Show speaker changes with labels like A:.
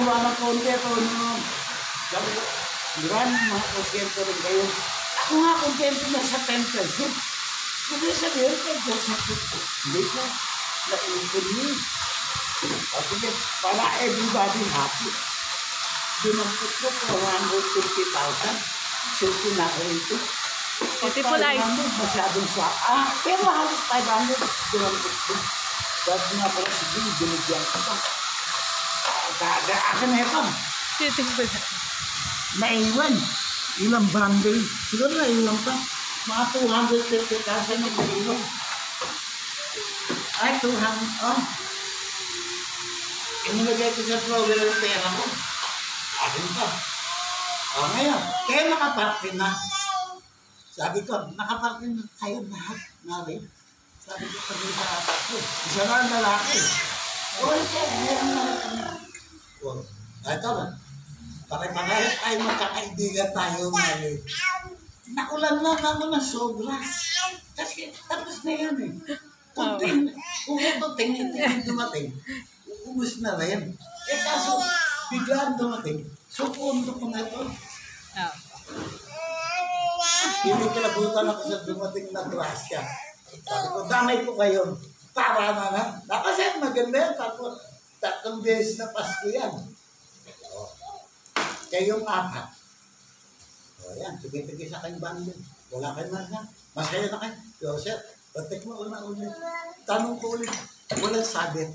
A: bumaba ng konti ako no. Sabi ko, di ba, mga kosyento rin kayo. Ako nga kontento na sa 10%. Kasi sabihin, 10%. Hindi ko, na-income niyo. Sige, para everybody happy. Dinampot ko po 150,000. Silti na ako ito.
B: Beautiful eyes.
A: Masyadong sa... pero halos 500. Dinampot ko. Tapos nga pala sige, binigyan ko pa. Akin na ito.
B: Beautiful.
A: Naiwan. Ilang bundle. Siguro naiwan pa. Mga 250,000 yung naiwan. Ay, 200. Oh. Inilagay ko sa drawer yung pera ko. Akin pa. O ngayon, kaya nakaparkin na. Sabi ko, nakaparkin na kayo lahat. Nari. Sabi ko, sabi sa atak ko. Isa na ang lalaki. O, meron na kami. O, ito ba? Pare-pareho tayo magkakaibigan tayo, Nari. Nakulan na ako na sobra. Kasi tapos na yan eh. Kung ito tingin dumating, uubos na rin. Eh kaso, biglaan dumating. So, pundo ko na ito. Kinikilabutan ako sa dumating na grasya. Sabi ko, damay ko kayo. Para na. Kasi maganda yan. Tatlong beses na Pasko yan. Kayong apat. O yan, sige-sige sa kayong bando. Wala kayo na. Masaya na kayo. Yo, sir, batik mo una-una. Tanong ko ulit. Walang sabit.